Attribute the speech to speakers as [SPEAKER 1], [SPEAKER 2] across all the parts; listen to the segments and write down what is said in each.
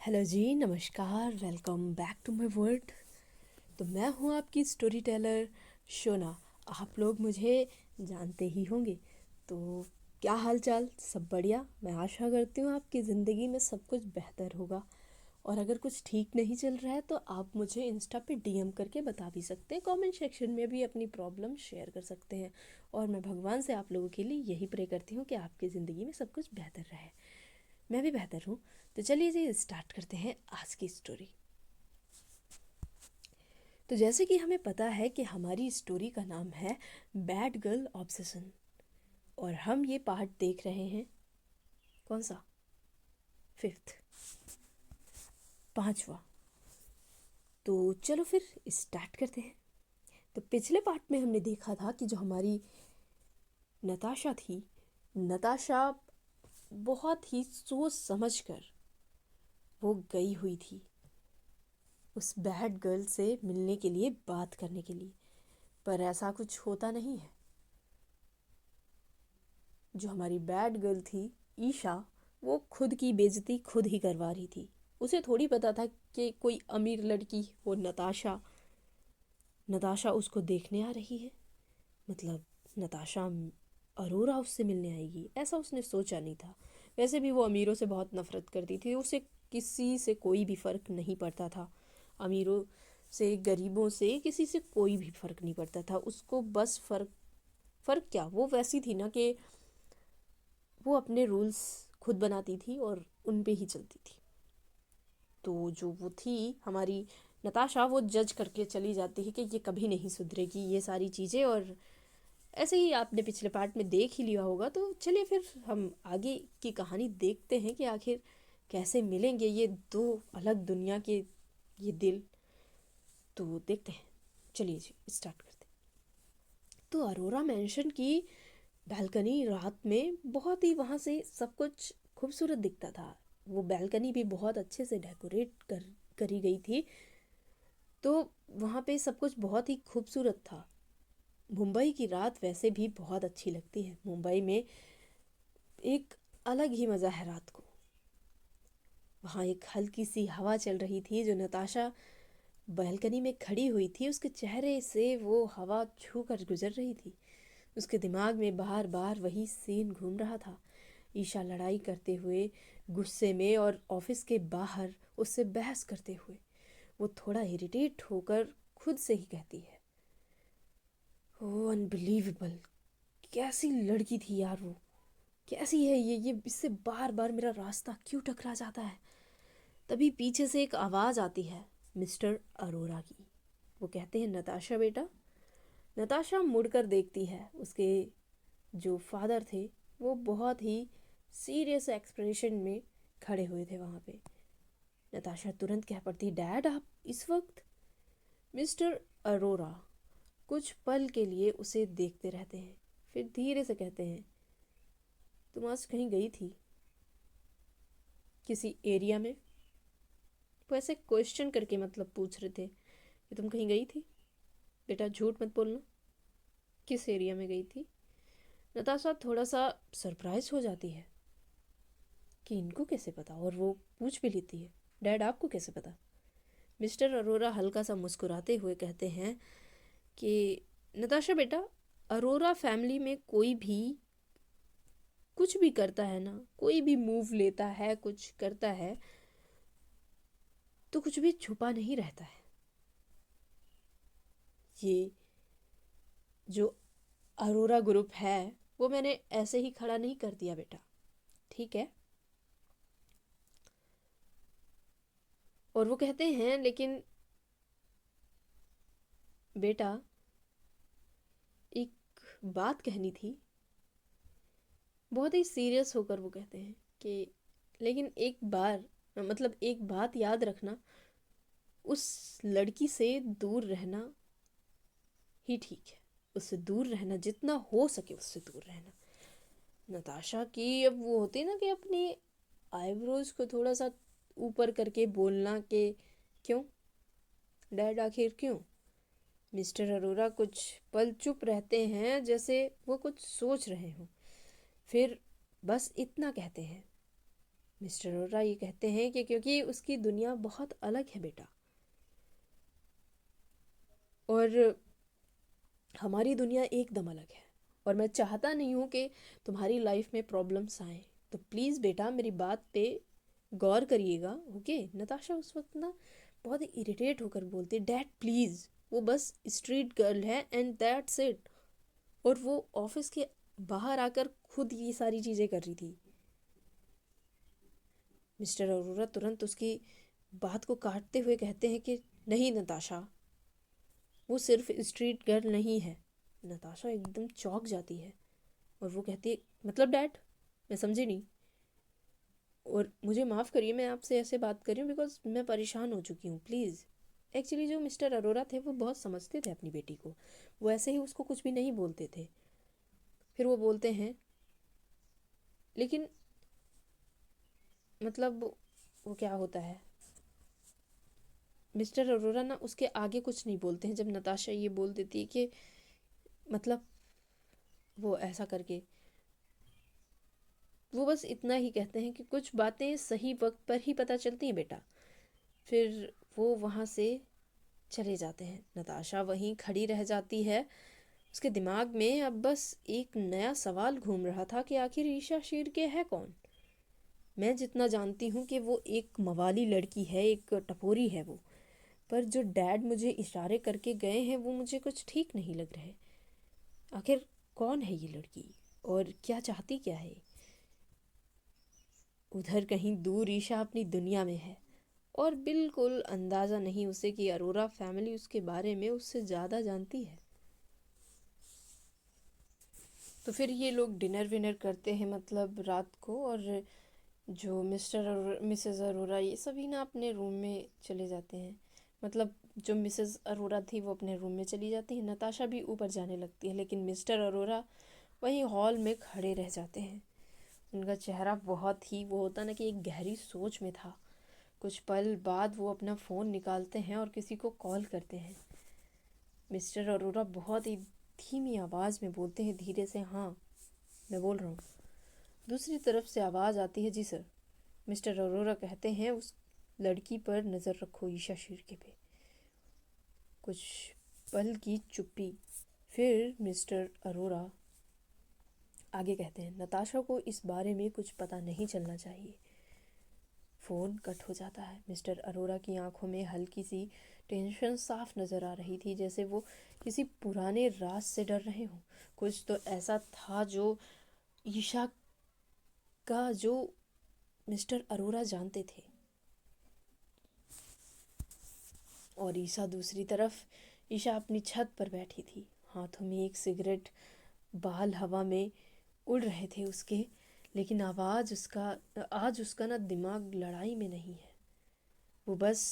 [SPEAKER 1] Hello जी, नमस्कार, welcome back to my world. तो मैं हूँ आपकी स्टोरी टेलर शोना। आप लोग मुझे जानते ही होंगे। तो क्या हाल चाल, सब बढ़िया। मैं आशा करती हूँ आपकी ज़िंदगी में सब कुछ बेहतर होगा। और अगर कुछ ठीक नहीं चल रहा है तो आप मुझे इंस्टा पे डीएम करके बता भी सकते हैं, कमेंट सेक्शन में भी अपनी प्रॉब्लम शेयर कर सकते हैं। और मैं भगवान से आप लोगों के लिए यही प्रे करती हूँ कि आपकी ज़िंदगी में सब कुछ बेहतर रहे। मैं भी बेहतर हूँ। तो चलिए जी, स्टार्ट करते हैं आज की स्टोरी। तो जैसे कि हमें पता है कि हमारी स्टोरी का नाम है बैड गर्ल ऑब्सेशन। और हम ये पार्ट देख रहे हैं, कौन सा, फिफ्थ, पांचवा। तो चलो फिर स्टार्ट करते हैं। तो पिछले पार्ट में हमने देखा था कि जो हमारी नताशा थी, नताशा बहुत ही सोच समझ कर वो गई हुई थी उस बैड गर्ल से मिलने के लिए, बात करने के लिए। पर ऐसा कुछ होता नहीं है। जो हमारी बैड गर्ल थी ईशा, वो खुद की बेइज्जती खुद ही करवा रही थी। उसे थोड़ी पता था कि कोई अमीर लड़की, वो नताशा नताशा उसको देखने आ रही है। मतलब नताशा अरोरा उससे मिलने आएगी, ऐसा उसने सोचा नहीं था। वैसे भी वो अमीरों से बहुत नफरत करती थी। उसे किसी से कोई भी फ़र्क नहीं पड़ता था। अमीरों से, गरीबों से, किसी से कोई भी फ़र्क नहीं पड़ता था उसको। बस फ़र्क क्या, वो वैसी थी ना कि वो अपने रूल्स खुद बनाती थी और उन पे ही चलती थी। तो जो वो थी हमारी नताशा, वो जज करके चली जाती है कि ये कभी नहीं सुधरेगी ये सारी चीज़ें। और ऐसे ही आपने पिछले पार्ट में देख ही लिया होगा। तो चलिए फिर हम आगे की कहानी देखते हैं कि आखिर कैसे मिलेंगे ये दो अलग दुनिया के ये दिल। तो देखते हैं, चलिए जी स्टार्ट करते हैं। तो अरोरा मेंशन की बालकनी रात में बहुत ही, वहाँ से सब कुछ खूबसूरत दिखता था। वो बालकनी भी बहुत अच्छे से डेकोरेट करी गई थी। तो वहाँ पे सब कुछ बहुत ही खूबसूरत था। मुंबई की रात वैसे भी बहुत अच्छी लगती है। मुंबई में एक अलग ही मज़ा है रात को। वहाँ एक हल्की सी हवा चल रही थी। जो नताशा बालकनी में खड़ी हुई थी, उसके चेहरे से वो हवा छू कर गुजर रही थी। उसके दिमाग में बार बार वही सीन घूम रहा था। ईशा लड़ाई करते हुए गुस्से में, और ऑफिस के बाहर उससे बहस करते हुए। वो थोड़ा इरिटेट होकर खुद से ही कहती है, ओ अनबिलीवेबल, कैसी लड़की थी यार वो। कैसी है ये इससे बार बार मेरा रास्ता क्यों टकरा जाता है। तभी पीछे से एक आवाज़ आती है, मिस्टर अरोरा की। वो कहते हैं, नताशा बेटा। नताशा मुड़कर देखती है। उसके जो फादर थे वो बहुत ही सीरियस एक्सप्रेशन में खड़े हुए थे वहाँ पे। नताशा तुरंत कह पड़ती, डैड आप इस वक्त। मिस्टर अरोरा कुछ पल के लिए उसे देखते रहते हैं, फिर धीरे से कहते हैं, तुम आज कहीं गई थी किसी एरिया में। वो ऐसे क्वेश्चन करके मतलब पूछ रहे थे कि तुम कहीं गई थी बेटा, झूठ मत बोलना, किस एरिया में गई थी। नताशा थोड़ा सा सरप्राइज हो जाती है कि इनको कैसे पता, और वो पूछ भी लेती है, डैड आपको कैसे पता। मिस्टर अरोरा हल्का सा मुस्कुराते हुए कहते हैं कि नताशा बेटा, अरोरा फैमिली में कोई भी कुछ भी करता है ना, कोई भी मूव लेता है, कुछ करता है, तो कुछ भी छुपा नहीं रहता है। ये जो अरोरा ग्रुप है वो मैंने ऐसे ही खड़ा नहीं कर दिया बेटा, ठीक है। और वो कहते हैं, लेकिन बेटा एक बात कहनी थी। बहुत ही सीरियस होकर वो कहते हैं कि लेकिन एक बार, मतलब एक बात याद रखना, उस लड़की से दूर रहना ही ठीक है। उससे दूर रहना, जितना हो सके उससे दूर रहना। नताशा की अब वो होती है ना कि अपनी आईब्रोज को थोड़ा सा ऊपर करके बोलना कि क्यों डैड, आखिर क्यों। मिस्टर अरोरा कुछ पल चुप रहते हैं, जैसे वो कुछ सोच रहे हों। फिर बस इतना कहते हैं, मिस्टर अरोरा ये कहते हैं कि क्योंकि उसकी दुनिया बहुत अलग है बेटा, और हमारी दुनिया एकदम अलग है, और मैं चाहता नहीं हूँ कि तुम्हारी लाइफ में प्रॉब्लम्स आए। तो प्लीज़ बेटा मेरी बात पे गौर करिएगा, ओके। नताशा उस वक्त ना बहुत ही इरिटेट होकर बोलती, डैड प्लीज़, वो बस स्ट्रीट गर्ल है एंड दैट्स इट। और वो ऑफिस के बाहर आकर खुद ये सारी चीज़ें कर रही थी। मिस्टर अरोरा तुरंत उसकी बात को काटते हुए कहते हैं कि नहीं नताशा, वो सिर्फ स्ट्रीट गर्ल नहीं है। नताशा एकदम चौंक जाती है और वो कहती है, मतलब डैड, मैं समझी नहीं। और मुझे माफ़ करिए, मैं आपसे ऐसे बात कर रही हूँ बिकॉज मैं परेशान हो चुकी हूँ, प्लीज़। एक्चुअली जो मिस्टर अरोरा थे वो बहुत समझते थे अपनी बेटी को, वो ऐसे ही उसको कुछ भी नहीं बोलते थे। फिर वो बोलते हैं, लेकिन मतलब वो क्या होता है। मिस्टर अरोरा ना उसके आगे कुछ नहीं बोलते हैं जब नताशा ये बोल देती है कि मतलब वो ऐसा करके, वो बस इतना ही कहते हैं कि कुछ बातें सही वक्त पर ही पता चलती हैं बेटा। फिर वो वहाँ से चले जाते हैं। नताशा वहीं खड़ी रह जाती है। उसके दिमाग में अब बस एक नया सवाल घूम रहा था कि आखिर ईशा शिर्के है कौन। मैं जितना जानती हूँ कि वो एक मवाली लड़की है, एक टपोरी है वो, पर जो डैड मुझे इशारे करके गए हैं वो मुझे कुछ ठीक नहीं लग रहे। आखिर कौन है ये लड़की और क्या चाहती क्या है। उधर कहीं दूर ईशा अपनी दुनिया में है और बिल्कुल अंदाज़ा नहीं उसे कि अरोरा फैमिली उसके बारे में उससे ज़्यादा जानती है। तो फिर ये लोग डिनर विनर करते हैं मतलब रात को, और जो मिस्टर और मिसेस अरोरा ये सभी ना अपने रूम में चले जाते हैं। मतलब जो मिसेस अरोरा थी वो अपने रूम में चली जाती है, नताशा भी ऊपर जाने लगती है, लेकिन मिस्टर अरोरा वहीं हॉल में खड़े रह जाते हैं। उनका चेहरा बहुत ही वो होता ना कि एक गहरी सोच में था। कुछ पल बाद वो अपना फ़ोन निकालते हैं और किसी को कॉल करते हैं। मिस्टर अरोरा बहुत ही धीमी आवाज़ में बोलते हैं, धीरे से, हाँ मैं बोल रहा हूँ। दूसरी तरफ से आवाज़ आती है, जी सर। मिस्टर अरोरा कहते हैं, उस लड़की पर नज़र रखो, ईशा शिर्के पे। कुछ पल की चुप्पी। फिर मिस्टर अरोरा आगे कहते हैं, नताशा को इस बारे में कुछ पता नहीं चलना चाहिए। फ़ोन कट हो जाता है। मिस्टर अरोरा की आंखों में हल्की सी टेंशन साफ नज़र आ रही थी, जैसे वो किसी पुराने राज से डर रहे हों। कुछ तो ऐसा था जो ईशा का जो मिस्टर अरोरा जानते थे। और ईशा दूसरी तरफ, ईशा अपनी छत पर बैठी थी, हाथों में एक सिगरेट, बाल हवा में उड़ रहे थे उसके। लेकिन आज उसका ना दिमाग लड़ाई में नहीं है। वो बस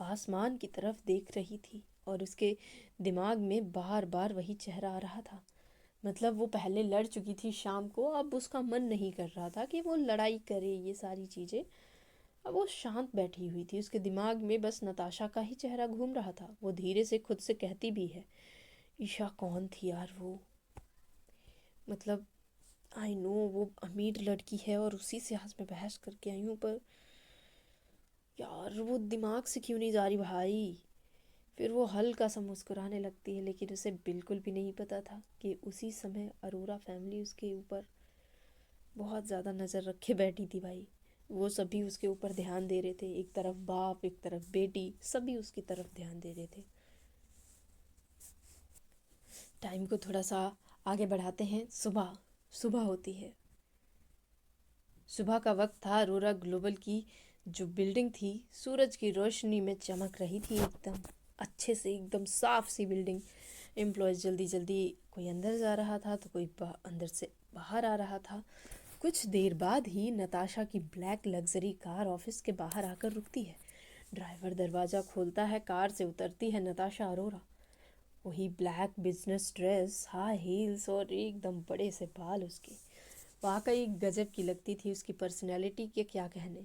[SPEAKER 1] आसमान की तरफ देख रही थी और उसके दिमाग में बार बार वही चेहरा आ रहा था। मतलब वो पहले लड़ चुकी थी शाम को, अब उसका मन नहीं कर रहा था कि वो लड़ाई करे, ये सारी चीज़ें। अब वो शांत बैठी हुई थी, उसके दिमाग में बस नताशा का ही चेहरा घूम रहा था। वो धीरे से खुद से कहती भी है, ईशा कौन थी यार वो, मतलब आई नो वो अमीर लड़की है और उसी से आज मैं बहस करके आई हूँ, पर यार वो दिमाग से क्यों नहीं जा रही भाई। फिर वो हल्का सा मुस्कुराने लगती है, लेकिन उसे बिल्कुल भी नहीं पता था कि उसी समय अरोरा फैमिली उसके ऊपर बहुत ज़्यादा नज़र रखे बैठी थी भाई। वो सभी उसके ऊपर ध्यान दे रहे थे, एक तरफ बाप एक तरफ बेटी, सभी उसकी तरफ ध्यान दे रहे थे। टाइम को थोड़ा सा आगे बढ़ाते हैं। सुबह सुबह होती है। सुबह का वक्त था। अरोरा ग्लोबल की जो बिल्डिंग थी सूरज की रोशनी में चमक रही थी, एकदम अच्छे से, एकदम साफ सी बिल्डिंग। एम्प्लॉयज़ जल्दी जल्दी कोई अंदर जा रहा था तो कोई अंदर से बाहर आ रहा था। कुछ देर बाद ही नताशा की ब्लैक लग्जरी कार ऑफिस के बाहर आकर रुकती है। ड्राइवर दरवाज़ा खोलता है, कार से उतरती है नताशा अरोरा। वही black business dress, high heels और एकदम बड़े से बाल उसके। वाकई गजब की लगती थी। उसकी पर्सनैलिटी के क्या कहने।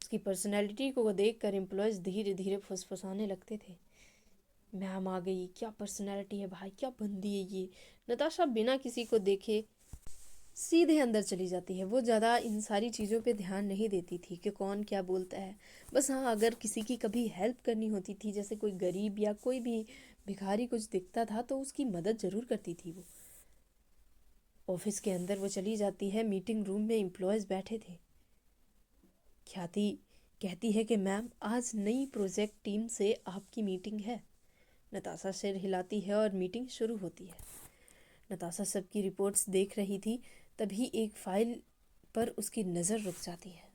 [SPEAKER 1] उसकी पर्सनैलिटी को देख कर एम्प्लॉयज़ धीरे धीरे फुसफुसाने लगते थे, मैम आ गई, क्या पर्सनैलिटी है भाई, क्या बंदी है ये। नताशा बिना किसी को देखे सीधे अंदर चली जाती है। वो ज़्यादा इन सारी चीज़ों पे ध्यान नहीं देती थी कि कौन क्या बोलता है। बस हाँ, अगर किसी की कभी हेल्प करनी होती थी, जैसे कोई गरीब या कोई भी भिखारी कुछ दिखता था, तो उसकी मदद ज़रूर करती थी वो। ऑफिस के अंदर वो चली जाती है। मीटिंग रूम में एम्प्लॉयज़ बैठे थे। ख्याति कहती है कि मैम, आज नई प्रोजेक्ट टीम से आपकी मीटिंग है। नताशा सिर हिलाती है और मीटिंग शुरू होती है। नताशा सबकी रिपोर्ट्स देख रही थी, तभी एक फाइल पर उसकी नज़र रुक जाती है।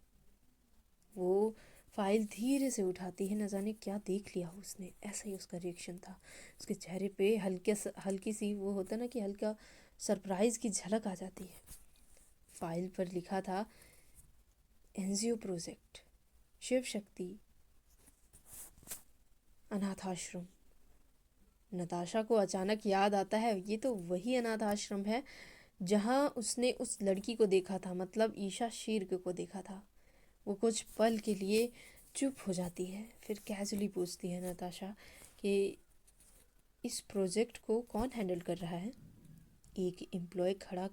[SPEAKER 1] वो फाइल धीरे से उठाती है। न जाने क्या देख लिया उसने, ऐसा ही उसका रिएक्शन था। उसके चेहरे पे हल्की सी वो होता ना कि हल्का सरप्राइज़ की झलक आ जाती है। फाइल पर लिखा था एनजीओ प्रोजेक्ट शिव शक्ति अनाथ आश्रम। नताशा को अचानक याद आता है, ये तो वही अनाथ आश्रम है जहाँ उसने उस लड़की को देखा था, मतलब ईशा शीर्क को देखा था। वो कुछ पल के लिए चुप हो जाती है, फिर कैजुअली पूछती है नताशा कि इस प्रोजेक्ट को कौन हैंडल कर रहा है। एक एम्प्लॉय खड़ा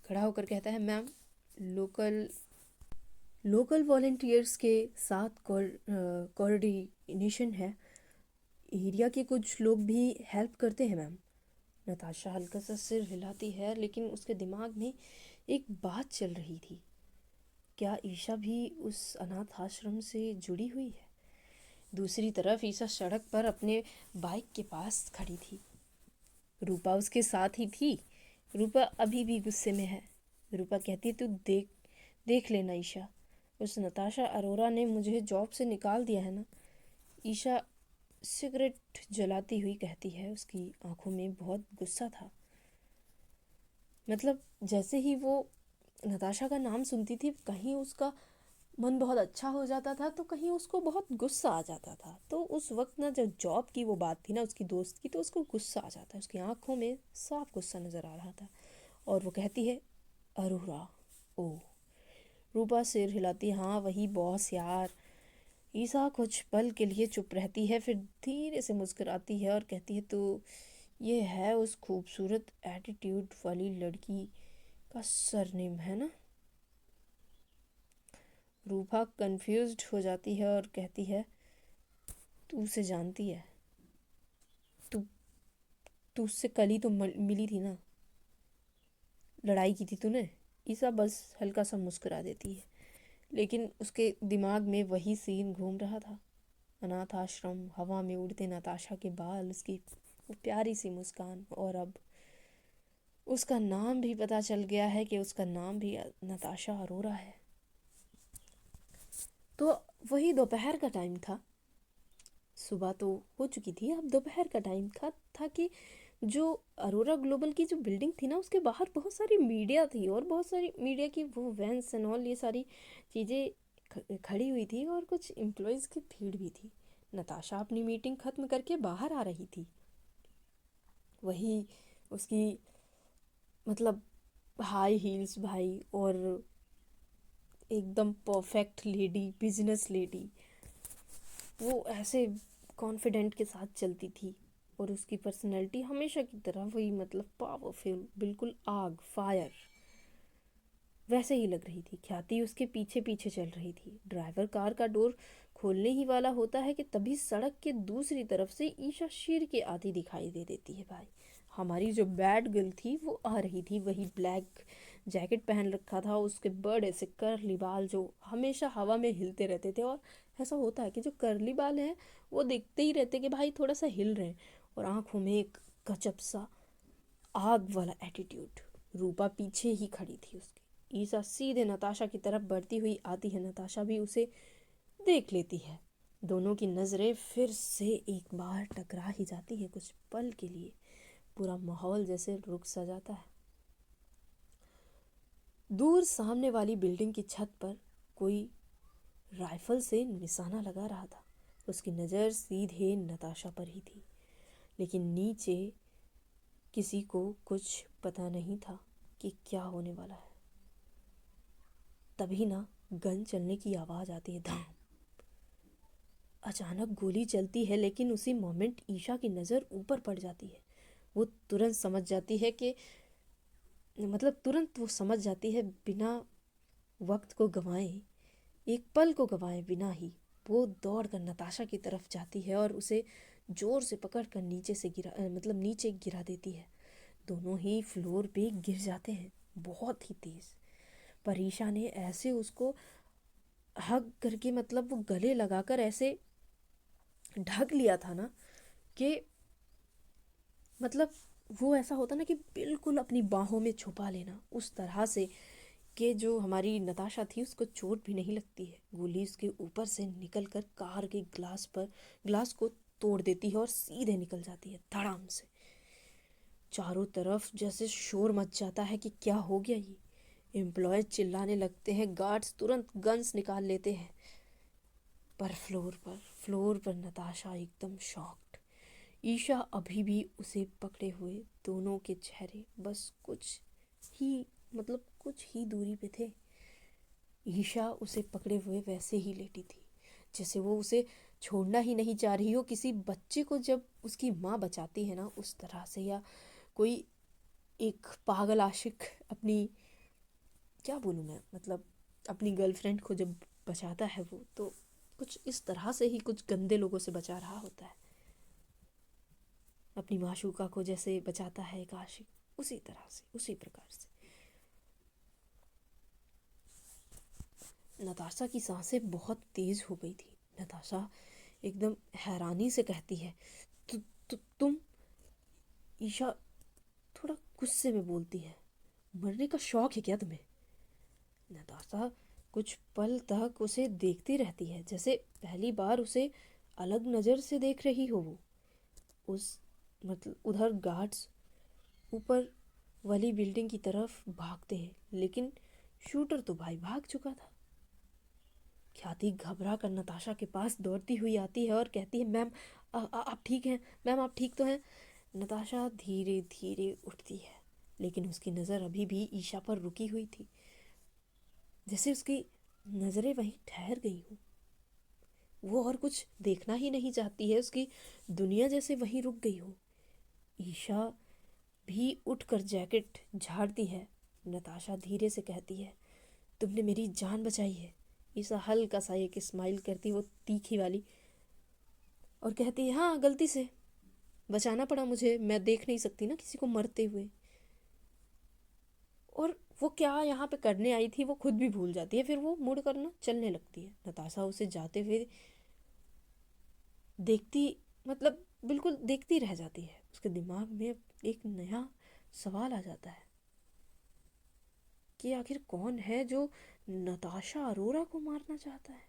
[SPEAKER 1] खड़ा होकर कहता है, मैम, लोकल लोकल वॉलंटियर्स के साथ कोऑर्डिनेशन है। एरिया के कुछ लोग भी हेल्प करते हैं मैम। नताशा हल्का सा सिर हिलाती है, लेकिन उसके दिमाग में एक बात चल रही थी। क्या ईशा भी उस अनाथ आश्रम से जुड़ी हुई है? दूसरी तरफ ईशा सड़क पर अपने बाइक के पास खड़ी थी। रूपा उसके साथ ही थी। रूपा अभी भी गुस्से में है। रूपा कहती, तू देख देख लेना ईशा, उस नताशा अरोरा ने मुझे जॉब से निकाल दिया है ना। ईशा सिगरेट जलाती हुई कहती है। उसकी आंखों में बहुत गुस्सा था। मतलब जैसे ही वो नताशा का नाम सुनती थी, कहीं उसका मन बहुत अच्छा हो जाता था, तो कहीं उसको बहुत गुस्सा आ जाता था। तो उस वक्त ना, जब जॉब की वो बात थी ना उसकी दोस्त की, तो उसको गुस्सा आ जाता है। उसकी आंखों में साफ गुस्सा नज़र आ रहा था। और वो कहती है, अरोरा। ओ। रूपा सिर हिलाती, हाँ वही बॉस यार। ईसा कुछ पल के लिए चुप रहती है, फिर धीरे से मुस्कुराती है और कहती है, तो ये है उस खूबसूरत एटीट्यूड वाली लड़की का सरनेम है ना। रूपा कंफ्यूज्ड हो जाती है और कहती है, तू उसे जानती है? तू तू उससे कल ही तो मिली थी ना, लड़ाई की थी तूने। ईसा बस हल्का सा मुस्कुरा देती है, लेकिन उसके दिमाग में वही सीन घूम रहा था। अनाथ आश्रम, हवा में उड़ते नताशा के बाल, उसकी वो प्यारी सी मुस्कान, और अब उसका नाम भी पता चल गया है कि उसका नाम भी नताशा अरोरा है। तो वही दोपहर का टाइम था। सुबह तो हो चुकी थी, अब दोपहर का टाइम था कि जो अरोरा ग्लोबल की जो बिल्डिंग थी ना, उसके बाहर बहुत सारी मीडिया थी, और बहुत सारी मीडिया की वो वैन्स एंड ऑल, ये सारी चीज़ें खड़ी हुई थी, और कुछ एम्प्लॉयज़ की भीड़ भी थी। नताशा अपनी मीटिंग ख़त्म करके बाहर आ रही थी। वही उसकी, मतलब हाई हील्स भाई, और एकदम परफेक्ट लेडी, बिजनेस लेडी, वो ऐसे कॉन्फिडेंट के साथ चलती थी। और उसकी पर्सनैलिटी हमेशा की तरह वही, मतलब पावरफुल, बिल्कुल आग, फायर, वैसे ही लग रही थी। ख्याति उसके पीछे पीछे चल रही थी। ड्राइवर कार का डोर खोलने ही वाला होता है कि तभी सड़क के दूसरी तरफ से ईशा शेर के आती दिखाई दे देती है भाई। हमारी जो बैड गर्ल थी वो आ रही थी। वही ब्लैक जैकेट पहन रखा था, उसके बड़े से कर्ली बाल जो हमेशा हवा में हिलते रहते थे। और ऐसा होता है कि जो कर्ली बाल हैं वो देखते ही रहते कि भाई थोड़ा सा हिल रहे हैं। और आंखों में एक गजब सा आग वाला एटीट्यूड। रूपा पीछे ही खड़ी थी उसके। ईसा सीधे नताशा की तरफ बढ़ती हुई आती है। नताशा भी उसे देख लेती है। दोनों की नज़रें फिर से एक बार टकरा ही जाती है। कुछ पल के लिए पूरा माहौल जैसे रुक सा जाता है। दूर सामने वाली बिल्डिंग की छत पर कोई राइफल से निशाना लगा रहा था। उसकी नज़र सीधे नताशा पर ही थी, लेकिन नीचे किसी को कुछ पता नहीं था कि क्या होने वाला है। तभी ना गन चलने की आवाज़ आती है, धाम। अचानक गोली चलती है, लेकिन उसी मोमेंट ईशा की नज़र ऊपर पड़ जाती है। वो तुरंत समझ जाती है कि मतलब तुरंत वो समझ जाती है, बिना वक्त को गंवाए, एक पल को गंवाए बिना ही वो दौड़ कर नताशा की तरफ जाती है और उसे जोर से पकड़ कर नीचे से मतलब नीचे गिरा देती है। दोनों ही फ्लोर पे गिर जाते हैं, बहुत ही तेज। पर ईशा ने ऐसे उसको हग करके, मतलब वो गले लगाकर ऐसे ढक लिया था ना, कि मतलब वो ऐसा होता ना कि बिल्कुल अपनी बाहों में छुपा लेना, उस तरह से कि जो हमारी नताशा थी उसको चोट भी नहीं लगती है। गोली उसके ऊपर से निकल कर कार के ग्लास को तोड़ देती है और सीधे निकल जाती है धड़ाम से। चारों तरफ जैसे शोर मच जाता है कि क्या हो गया ये। एम्प्लॉयज चिल्लाने लगते हैं, गार्ड्स तुरंत गन्स निकाल लेते हैं। पर फ्लोर पर नताशा एकदम शॉक्ड। ईशा अभी भी उसे पकड़े हुए, दोनों के चेहरे बस ही कुछ ही दूरी पे थे। ईशा उसे पकड़े हुए वैसे ही लेटी थी जैसे वो उसे छोड़ना ही नहीं चाह रही हो। किसी बच्चे को जब उसकी माँ बचाती है ना उस तरह से, या कोई एक पागल आशिक अपनी, क्या बोलूँ मैं, मतलब अपनी गर्लफ्रेंड को जब बचाता है वो, तो कुछ इस तरह से ही कुछ गंदे लोगों से बचा रहा होता है। अपनी माशूका को जैसे बचाता है एक आशिक, उसी तरह से, उसी प्रकार से। नताशा की सांसें बहुत तेज हो गई थी। नताशा एकदम हैरानी से कहती है, तुम। ईशा थोड़ा गुस्से में बोलती है, मरने का शौक है क्या तुम्हें? नताशा कुछ पल तक उसे देखती रहती है, जैसे पहली बार उसे अलग नज़र से देख रही हो वो। उस मतलब उधर गार्ड्स ऊपर वाली बिल्डिंग की तरफ भागते हैं, लेकिन शूटर तो भाई भाग चुका था। ख्याति घबरा कर नताशा के पास दौड़ती हुई आती है और कहती है, मैम आप ठीक हैं? मैम आप ठीक तो हैं? नताशा धीरे धीरे उठती है, लेकिन उसकी नज़र अभी भी ईशा पर रुकी हुई थी, जैसे उसकी नज़रें वहीं ठहर गई हूँ। वो और कुछ देखना ही नहीं चाहती है, उसकी दुनिया जैसे वहीं रुक गई हो। ईशा भी उठकर जैकेट झाड़ती है। नताशा धीरे से कहती है, तुमने मेरी जान बचाई है। ईशा हल्का सा एक स्माइल करती, वो तीखी वाली, और कहती है, हाँ गलती से बचाना पड़ा मुझे, मैं देख नहीं सकती ना किसी को मरते हुए। और वो क्या यहाँ पे करने आई थी वो खुद भी भूल जाती है, फिर वो मुड़ कर ना चलने लगती है। नताशा उसे जाते हुए देखती, मतलब बिल्कुल देखती रह जाती है। उसके दिमाग में एक नया सवाल आ जाता है कि आखिर कौन है जो नताशा अरोरा को मारना चाहता है,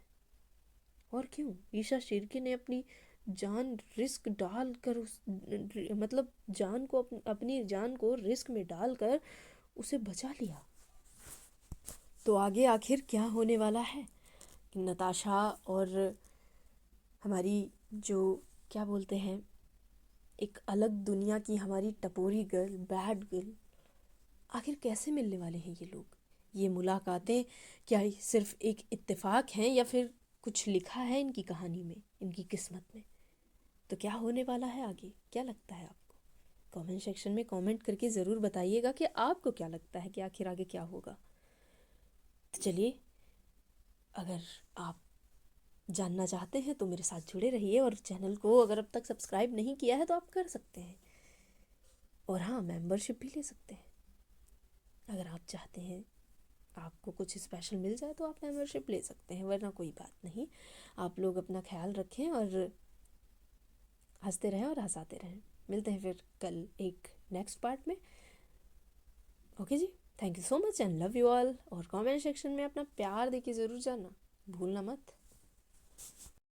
[SPEAKER 1] और क्यों ईशा शिर्के ने अपनी जान रिस्क डालकर मतलब अपनी जान को रिस्क में डालकर उसे बचा लिया। तो आगे आखिर क्या होने वाला है? नताशा और हमारी जो, क्या बोलते हैं, एक अलग दुनिया की हमारी टपोरी गर्ल, बैड गर्ल, आखिर कैसे मिलने वाले हैं ये लोग? ये मुलाकातें क्या सिर्फ एक इत्तेफाक हैं, या फिर कुछ लिखा है इनकी कहानी में, इनकी किस्मत में? तो क्या होने वाला है आगे, क्या लगता है आपको? कमेंट सेक्शन में कमेंट करके ज़रूर बताइएगा कि आपको क्या लगता है कि आखिर आगे क्या होगा। तो चलिए, अगर आप जानना चाहते हैं तो मेरे साथ जुड़े रहिए, और चैनल को अगर अब तक सब्सक्राइब नहीं किया है तो आप कर सकते हैं, और हाँ, मेंबरशिप भी ले सकते हैं। अगर आप चाहते हैं आपको कुछ स्पेशल मिल जाए तो आप मेंबरशिप ले सकते हैं, वरना कोई बात नहीं। आप लोग अपना ख्याल रखें और हंसते रहें और हंसाते रहें। मिलते हैं फिर कल एक नेक्स्ट पार्ट में। ओके जी, thank you so much and love you all. और कमेंट सेक्शन में अपना प्यार देके ज़रूर जाना भूलना मत।